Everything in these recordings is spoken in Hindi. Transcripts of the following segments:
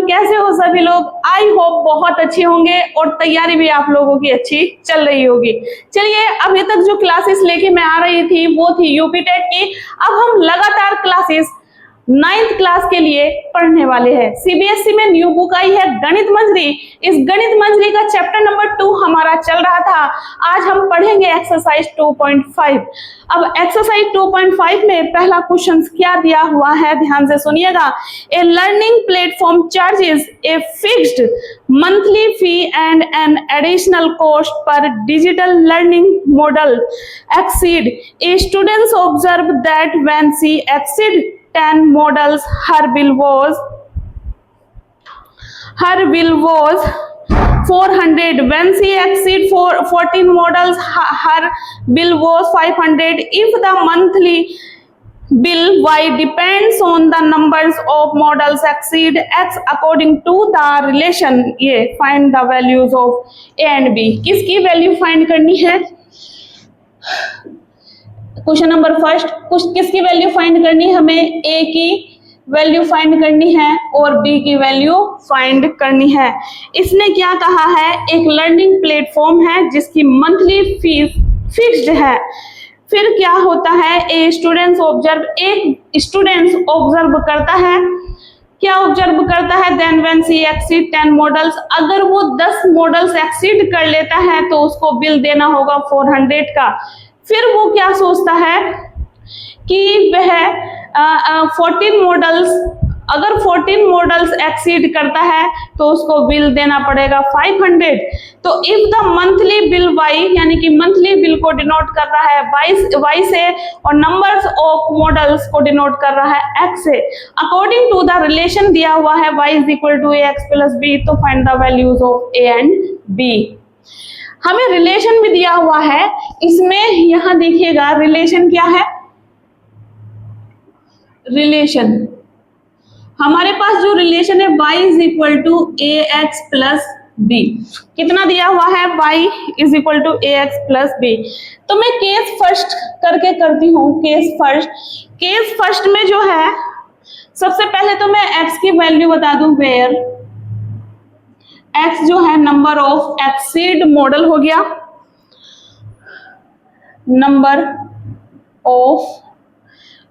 कैसे हो सभी लोग? आई होप बहुत अच्छे होंगे और तैयारी भी आप लोगों की अच्छी चल रही होगी। चलिए, अभी तक जो क्लासेस लेके मैं आ रही थी वो थी यूपी टेट की। अब हम लगातार क्लासेस 9th क्लास के लिए पढ़ने वाले हैं। सीबीएसई में न्यू बुक आई है गणित मंजरी। इस गणित मंजरी का चैप्टर नंबर 2 हमारा चल रहा था। आज हम पढ़ेंगे एक्सरसाइज 2.5। अब एक्सरसाइज 2.5 में पहला क्वेश्चन क्या दिया हुआ है, ध्यान से सुनिएगा। A learning platform charges a fixed monthly fee and an additional cost per digital learning model exceed. A students observe that when she exceed 10 models her bill was 400. When she exceed 14 models her bill was 500. If the monthly bill Y depends on the numbers of models exceed X according to the relation, ये find the values of A and B। किसकी वैल्यू फाइंड करनी है? क्वेश्चन नंबर फर्स्ट, किसकी वैल्यू फाइंड करनी है? हमें ए की वैल्यू फाइंड करनी है और बी की वैल्यू फाइंड करनी है। इसने क्या कहा है? एक लर्निंग प्लेटफॉर्म है जिसकी मंथली फीस फिक्स्ड है। फिर क्या होता है? एक स्टूडेंट्स ऑब्जर्व करता है। क्या ऑब्जर्व करता है? Then when she exceed 10 models, अगर वो 10 मॉडल्स एक्सीड कर लेता है तो उसको बिल देना होगा 400 का। फिर वो क्या सोचता है कि वह 14 मॉडल्स, अगर 14 मॉडल्स एक्सीड करता है तो उसको बिल देना पड़ेगा 500। तो if the monthly bill Y, यानी कि मंथली बिल को डिनोट कर रहा है वाई से और नंबर्स ऑफ मॉडल्स को डिनोट कर रहा है एक्स से। अकॉर्डिंग टू द रिलेशन दिया हुआ है y is equal to ax plus b, तो find the values of a and b। हमें रिलेशन भी दिया हुआ है। इसमें यहां देखिएगा रिलेशन क्या है। रिलेशन हमारे पास जो रिलेशन है y is equal to ax plus b, कितना दिया हुआ है? y is equal to ax plus b। तो मैं केस फर्स्ट करके करती हूँ। केस फर्स्ट में जो है, सबसे पहले तो मैं x की वैल्यू बता दूं, वेयर x जो है नंबर ऑफ एक्सीड मॉडल हो गया,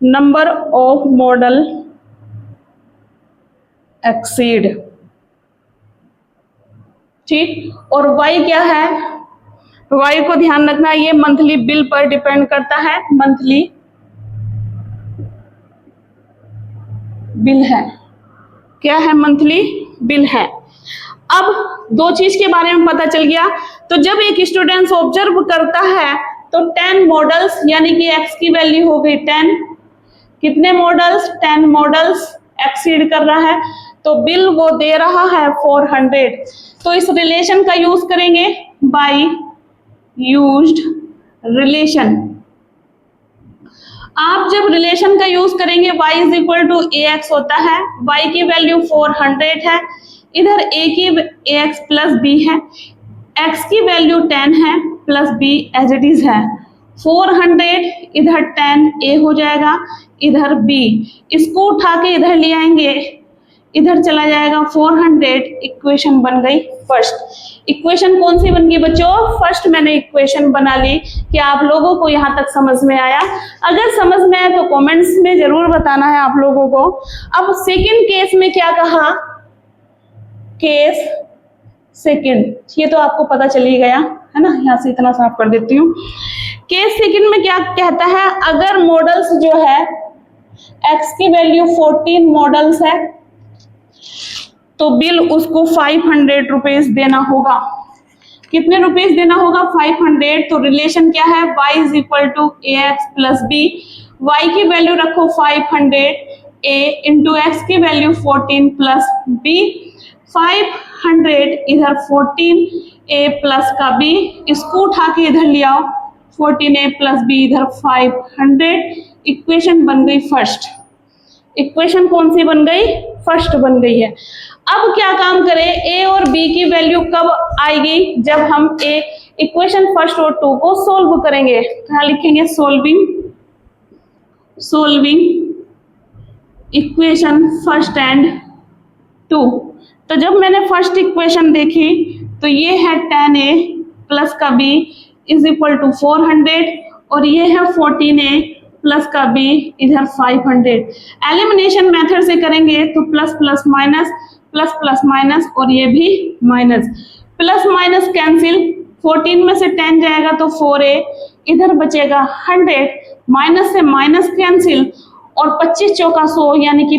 नंबर ऑफ मॉडल एक्सीड, ठीक। और y क्या है? y को ध्यान रखना, ये मंथली बिल पर डिपेंड करता है। मंथली बिल है, क्या है? मंथली बिल है। अब दो चीज के बारे में पता चल गया। तो जब एक स्टूडेंट ऑब्जर्व करता है तो 10 मॉडल्स, यानी कि x की वैल्यू हो गई 10। कितने मॉडल्स? 10 मॉडल्स एक्सीड कर रहा है तो बिल वो दे रहा है 400। तो इस रिलेशन का यूज करेंगे, बाय यूज्ड रिलेशन। आप जब रिलेशन का यूज करेंगे y is equal to ax होता है, y की वैल्यू 400 है, इधर a की ax प्लस b है, x की वैल्यू 10 है plus b as it is है। 400 इधर 10 a हो जाएगा, इधर b, इसको उठा के इधर ले आएंगे, इधर चला जाएगा 400। इक्वेशन बन गई फर्स्ट। इक्वेशन कौन सी बन गई बच्चों? फर्स्ट मैंने इक्वेशन बना ली। कि आप लोगों को यहाँ तक समझ में आया? अगर समझ में आया तो कमेंट्स में जरूर बताना है आप लोगों को। अब सेकंड केस में क्या कहा? केस सेकंड, ये तो आपको पता चल ही गया है ना, यहाँ से इतना साफ कर देती हूँ। केस सेकंड में क्या कहता है? अगर मॉडल्स जो है x की वैल्यू 14 मॉडल्स है तो बिल उसको 500 रुपीज देना होगा। कितने रुपीज देना होगा? 500। तो रिलेशन क्या है? y is equal to ax plus b। y की वैल्यू रखो 500, a इंटू एक्स की वैल्यू 14 प्लस b। 500 इधर 14 a प्लस का b, इसको उठा के इधर ले आओ, 14a प्लस b इधर 500। इक्वेशन बन गई फर्स्ट। इक्वेशन कौन सी बन गई? फर्स्ट बन गई है। अब क्या काम करें? a और b की वैल्यू कब आएगी? जब हम इक्वेशन फर्स्ट और 2 को सोल्व करेंगे। यहाँ लिखेंगे सोल्विंग इक्वेशन फर्स्ट एंड 2। तो जब मैंने फर्स्ट इक्वेशन देखी तो ये है 10a प्लस का b इज इक्वल टू 400 और ये है 14a प्लस का b इधर 500। एलिमिनेशन मेथड से करेंगे तो प्लस प्लस माइनस और ये भी माइनस, प्लस माइनस कैंसिल, 14 में से 10 जाएगा तो 4a, इधर बचेगा 100, माइनस से माइनस कैंसिल और 25 चौका 100 यानी कि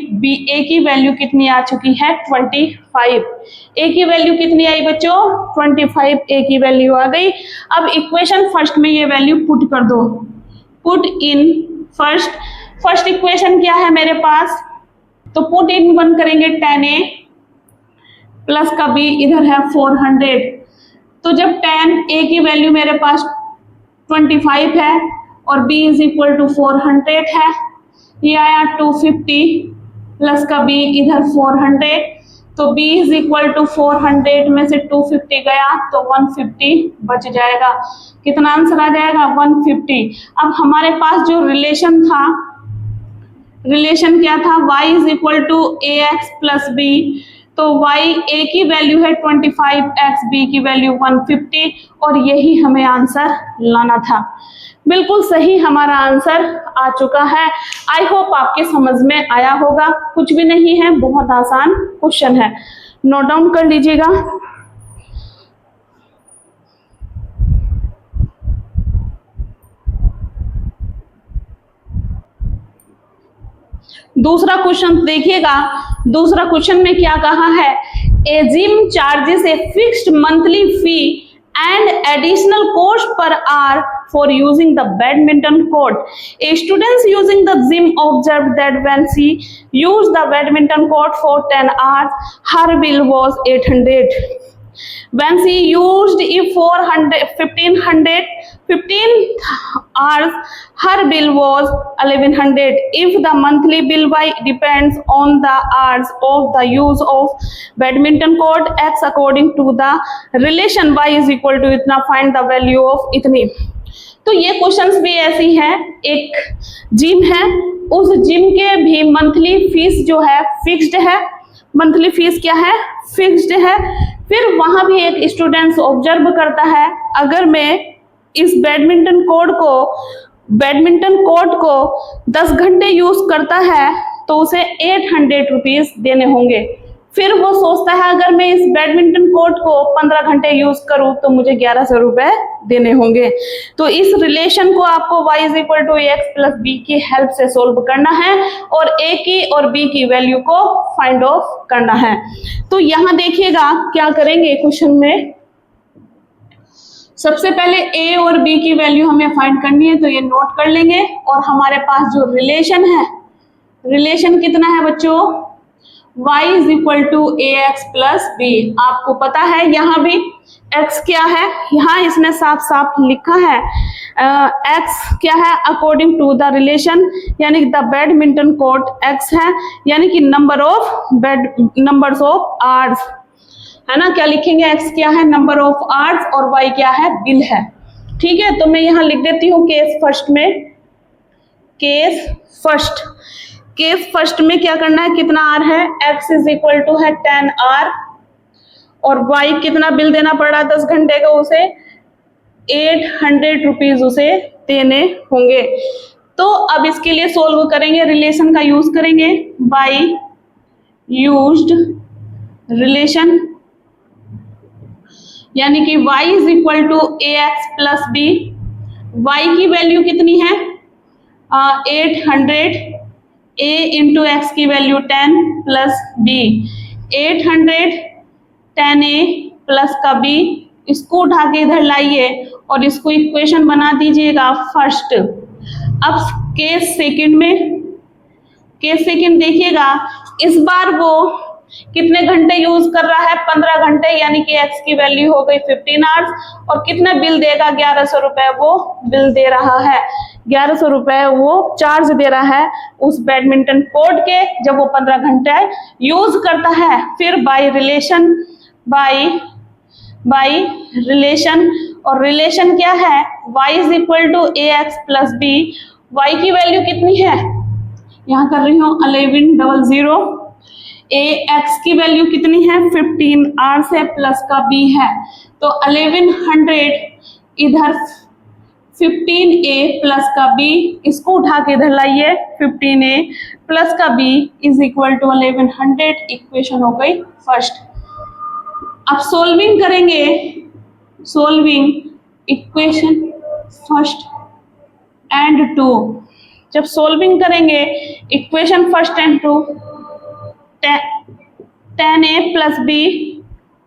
a की वैल्यू कितनी आ चुकी है 25। a की वैल्यू कितनी आई बच्चों 25, a की वैल्यू आ गई। अब इक्वेशन फर्स्ट में ये वैल्यू पुट कर दो, पुट इन फर्स्ट इक्वेशन क्या है मेरे पास, तो पुट इन 1 करेंगे 10a प्लस का b इधर है 400। तो जब 10a की वैल्यू मेरे पास 25 है और b इज इक्वल टू 400 है, ये आया 250 प्लस का b इधर 400, तो b इज इक्वल टू 400 में से 250 गया तो 150 बच जाएगा। कितना आंसर आ जाएगा 150। अब हमारे पास जो रिलेशन था, रिलेशन क्या था, y is equal to ax plus b, तो y a की वैल्यू है 25x, b की वैल्यू 150 और यही हमें आंसर लाना था। बिल्कुल सही हमारा आंसर आ चुका है। आई होप आपके समझ में आया होगा, कुछ भी नहीं है, बहुत आसान क्वेश्चन है, नोट डाउन कर लीजिएगा। दूसरा क्वेश्चन देखिएगा, दूसरा क्वेश्चन में क्या कहा है, a gym charges a fixed monthly fee and additional cost per hour for using the badminton court. A student using the gym observed that when she used the badminton court for 10 hours, her bill was 800. When she used it for 15 hours, her bill was 1100. If the monthly bill by depends on the hours of the use of badminton court x according to the relation y is equal to इतना, find the value of इतनी। तो ये क्वेश्चंस भी ऐसी हैं, एक जिम है, उस जिम के भी मंथली फीस जो है फिक्स्ड है, मंथली फीस क्या है फिक्स्ड है। फिर वहां भी एक स्टूडेंट्स ऑब्जर्व करता है, अगर मैं इस बैडमिंटन कोर्ट को 10 घंटे यूज करता है तो उसे 800 रुपीज देने होंगे। फिर वो सोचता है अगर मैं इस बैडमिंटन कोर्ट को 15 घंटे यूज करूं तो मुझे 1100 रुपए देने होंगे। तो इस रिलेशन को आपको y is equal to ax plus b की हेल्प से सोल्व करना है और a की और b की वैल्यू को फाइंड आउट करना है। तो यहाँ देखिएगा क्या करेंगे क्वेश्चन में, सबसे पहले a और b की वैल्यू हमें फाइंड करनी है, तो ये नोट कर लेंगे। और हमारे पास जो रिलेशन है, रिलेशन कितना है बच्चों, y is equal to ax plus b। आपको पता है यहाँ भी x क्या है, यहाँ इसने साफ साफ लिखा है x क्या है अकॉर्डिंग टू द रिलेशन, यानी द बैडमिंटन कोर्ट x है, यानी कि नंबर्स ऑफ आवर्स है ना। क्या लिखेंगे, x क्या है नंबर ऑफ आवर्स और y क्या है बिल है। ठीक है, तो मैं यहाँ लिख देती हूँ केस फर्स्ट में, केस फर्स्ट में क्या करना है, कितना आर है, x इज इक्वल टू है 10 आर और y कितना बिल देना पड़ रहा है 10 घंटे का, उसे 800 रुपीज उसे देने होंगे। तो अब इसके लिए सोल्व करेंगे, रिलेशन का यूज करेंगे, बाय यूज्ड रिलेशन, यानी कि y is equal to ax plus b। y की वैल्यू कितनी है 800, a इंटू एक्स की value 10 plus b, 800 10a plus का b, इसको उठा के इधर लाइए और इसको इक्वेशन बना दीजिएगा फर्स्ट। अब केस सेकंड देखिएगा, इस बार वो कितने घंटे यूज कर रहा है 15 घंटे, यानी कि x की वैल्यू हो गई 15 आवर्स और कितना बिल देगा 1100 रुपए वो बिल दे रहा है, 1100 रुपए वो चार्ज दे रहा है उस बैडमिंटन कोर्ट के जब वो 15 घंटे यूज करता है। फिर बाय रिलेशन और रिलेशन क्या है, y is equal to ax plus b। y की वैल्यू कितनी है, यहाँ कर रही हूँ 1100, ए एक्स की वैल्यू कितनी है 15 आर से प्लस का बी है, तो 1100 इधर 15a प्लस का b, इसको उठा के इधर लाइए 15a प्लस का b is equal to 1100, equation हो गई फर्स्ट। अब सोल्विंग करेंगे, solving equation first and two. जब सोल्विंग करेंगे equation first and two, 10a plus b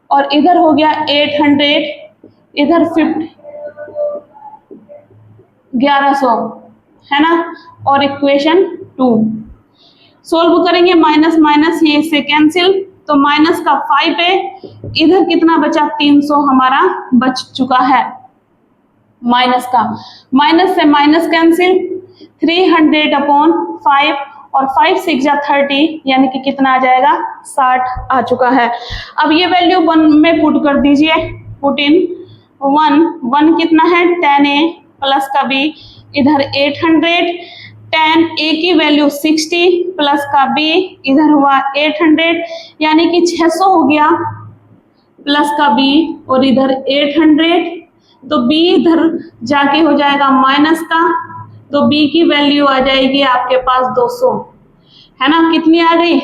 और इधर हो गया 800, इधर 1100 है ना, और इक्वेशन 2 सोल्व करेंगे, माइनस माइनस ये इससे कैंसिल, तो माइनस का 5a, इधर कितना बचा 300 हमारा बच चुका है माइनस का, माइनस से माइनस कैंसिल, 300/5 और 5 6 जा 30, यानी कि कितना आ जाएगा 60 आ चुका है। अब ये वैल्यू 1 में पुट कर दीजिए, पुट इन 1 कितना है 10a प्लस का b, इधर 800, 10a की वैल्यू 60 प्लस का b इधर हुआ 800, यानी कि 600 हो गया प्लस का b और इधर 800, तो b इधर जाके हो जाएगा माइनस का, तो b की वैल्यू आ जाएगी आपके पास 200 है ना, कितनी आ गई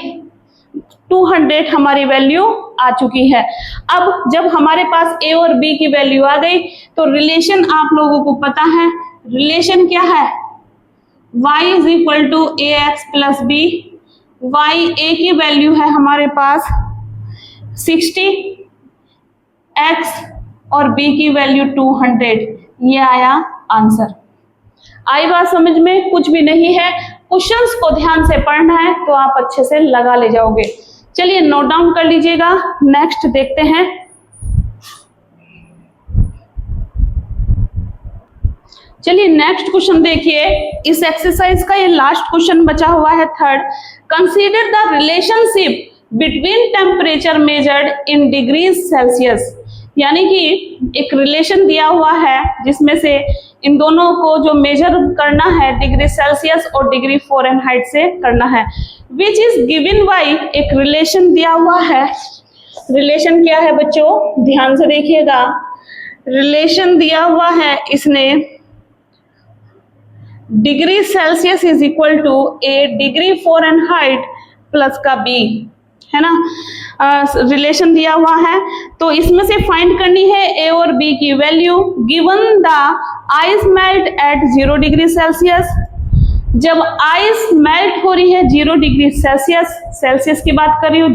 200 हमारी वैल्यू आ चुकी है। अब जब हमारे पास a और b की वैल्यू आ गई तो रिलेशन आप लोगों को पता है, रिलेशन क्या है y is equal to a x plus b, Y a की वैल्यू है हमारे पास 60, x और b की वैल्यू 200, ये आया आंसर। आई बात समझ में? कुछ भी नहीं है, क्वेश्चंस को ध्यान से पढ़ना है तो आप अच्छे से लगा ले जाओगे। चलिए नोट डाउन कर लीजिएगा, नेक्स्ट देखते हैं। चलिए नेक्स्ट क्वेश्चन देखिए, इस एक्सरसाइज का ये लास्ट क्वेश्चन बचा हुआ है third. Consider the relationship between temperature measured in degrees Celsius, यानी कि एक रिलेशन दिया हुआ है जिसमें से इन दोनों को जो मेजर करना है डिग्री सेल्सियस और डिग्री फ़ारेनहाइट से करना है, विच इज गिवन बाय, एक रिलेशन दिया हुआ है। रिलेशन क्या है बच्चों, ध्यान से देखिएगा, रिलेशन दिया हुआ है इसने, degree Celsius is equal to a degree Fahrenheit plus का बी, है ना, रिलेशन दिया हुआ है। तो इसमें से फाइंड करनी है ए और बी की value. Given the ice melt eight 0 degree Celsius, जब आइस मेल्ट हो रही है 0 डिग्री सेल्सियस, सेल्सियस की बात कर रही हूँ,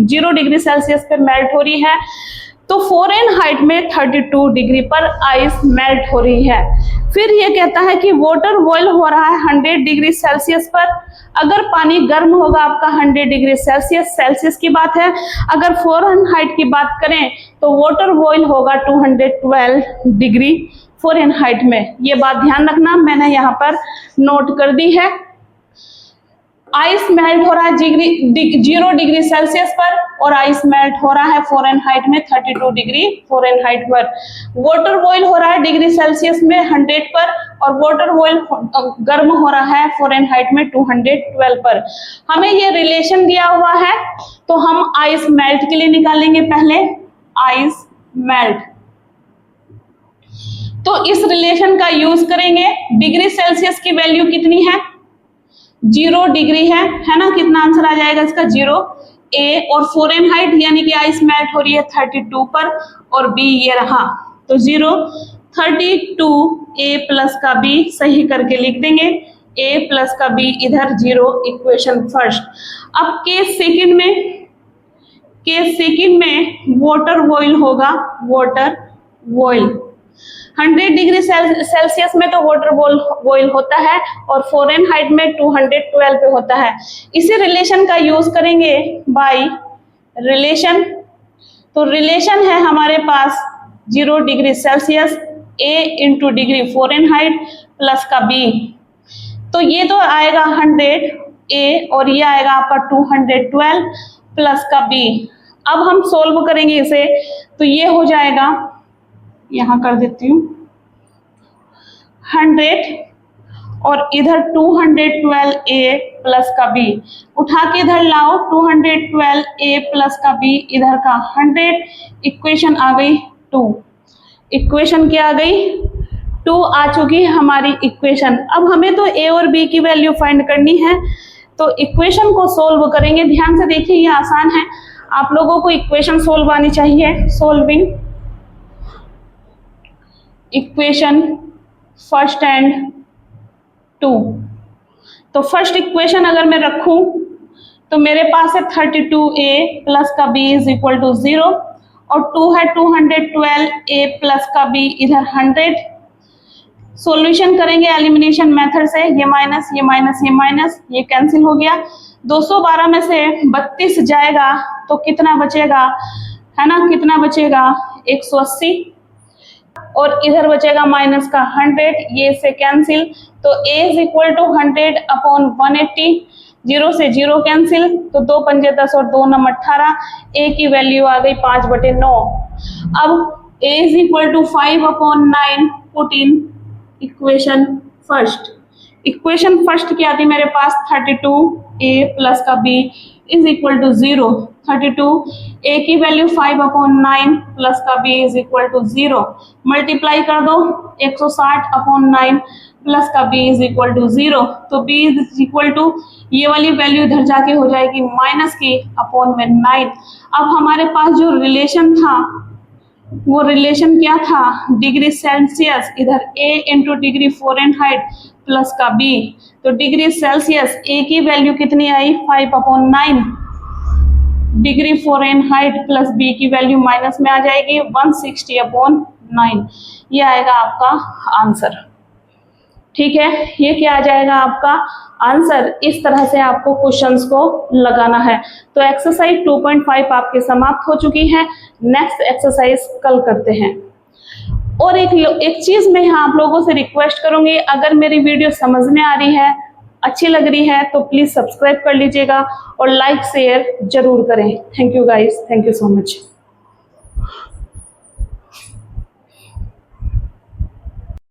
0 डिग्री सेल्सियस पे मेल्ट हो रही है, तो फ़ारेनहाइट में 32 डिग्री पर आइस मेल्ट हो रही है। फिर ये कहता है कि वाटर बॉयल हो रहा है 100 डिग्री सेल्सियस पर। अगर पानी गर्म होगा आपका 100 डिग्री सेल्सियस, सेल्सियस की बात है। अगर फ़ारेनहाइट की बात करें तो वाटर बॉयल होगा 212 डिग्री फ़ारेनहाइट में। ये बात ध्यान रखना, मैंने यहाँ पर नोट कर दी है। आइस मेल्ट हो रहा है 0 डिग्री सेल्सियस पर और आइस मेल्ट हो रहा है फ़ारेनहाइट में 32 डिग्री फ़ारेनहाइट पर। वाटर बॉयल हो रहा है डिग्री सेल्सियस में 100 पर और वाटर बॉयल गर्म हो रहा है फ़ारेनहाइट में 212 पर। हमें ये रिलेशन दिया हुआ है तो हम आइस मेल्ट के लिए निकालेंगे पहले आइस मेल्ट। तो इस रिलेशन का यूज करेंगे। डिग्री सेल्सियस की वैल्यू कितनी है 0 डिग्री है ना, कितना आंसर आ जाएगा इसका 0 ए, और फ़ारेनहाइट यानी कि आइस मेल्ट हो रही है 32 पर और बी ये रहा, तो 0 32 ए प्लस का बी सही करके लिख देंगे, ए प्लस का बी इधर 0, इक्वेशन फर्स्ट। अब केस सेकंड में वाटर बॉयल होगा, वाटर बॉयल 100 डिग्री सेल्सियस में तो वाटर बॉयल होता है और फ़ारेनहाइट में 212 पे होता है। इसी रिलेशन का यूज करेंगे बाय रिलेशन। तो रिलेशन है हमारे पास 0 डिग्री सेल्सियस ए इंटू डिग्री फ़ारेनहाइट प्लस का बी, तो ये तो आएगा 100 ए और ये आएगा आपका 212 प्लस का बी। अब हम सोल्व करेंगे इसे, तो ये हो जाएगा, यहाँ कर देती हूँ 100 और इधर 212a प्लस का b, उठा के इधर लाओ 212a प्लस का b, इधर का 100, इक्वेशन आ गई 2। इक्वेशन क्या आ गई? 2 आ चुकी है हमारी इक्वेशन। अब हमें तो a और b की वैल्यू फाइंड करनी है, तो इक्वेशन को सोल्व करेंगे। ध्यान से देखिए, ये आसान है, आप लोगों को इक्वेशन सोल्व आनी चाहिए। Solving equation first and 2। तो फर्स्ट इक्वेशन अगर मैं रखूं तो मेरे पास है 32a प्लस का b इज इक्वल टू 0 और 2 है 212a प्लस का b, इधर 100। सॉल्यूशन करेंगे एलिमिनेशन मेथड से, ये माइनस ये माइनस ये माइनस, ये कैंसिल हो गया। 212 में से 32 जाएगा तो कितना बचेगा, है ना, कितना बचेगा 180, और इधर बचेगा माइनस का 100, ये से कैंसिल। तो a is equal to 100 upon 180, 0 से 0 कैंसिल, तो 2 पंजे 10 और 2 नम 18, a की वैल्यू आ गई 5/9। अब a is equal to 5 upon 9, put in equation first. Equation first क्या थी मेरे पास, 32a प्लस का b is equal to 0। 32a की वैल्यू 5 अपॉन 9 प्लस का b is equal to 0, multiply कर दो 160 अपॉन 9 प्लस का b इज इक्वल टू 0। तो b इज इक्वल टू ये वाली वैल्यू इधर जाके हो जाएगी माइनस की अपॉन में 9। अब हमारे पास जो रिलेशन था वो रिलेशन क्या था, डिग्री सेल्सियस, इधर a into degree Fahrenheit plus का b। तो डिग्री सेल्सियस a की वैल्यू कितनी आई, 5 upon 9, degree Fahrenheit plus b की वैल्यू माइनस में आ जाएगी 160 अपॉन 9। ये आएगा आपका आंसर। ठीक है, ये क्या आ जाएगा आपका आंसर। इस तरह से आपको क्वेश्चंस को लगाना है। तो एक्सरसाइज 2.5 आपकी समाप्त हो चुकी है। नेक्स्ट एक्सरसाइज कल करते हैं। और एक चीज मैं यहाँ आप लोगों से रिक्वेस्ट करूंगी, अगर मेरी वीडियो समझ में आ रही है, अच्छी लग रही है, तो प्लीज सब्सक्राइब कर लीजिएगा और लाइक शेयर जरूर करें। Thank you guys, thank you so much.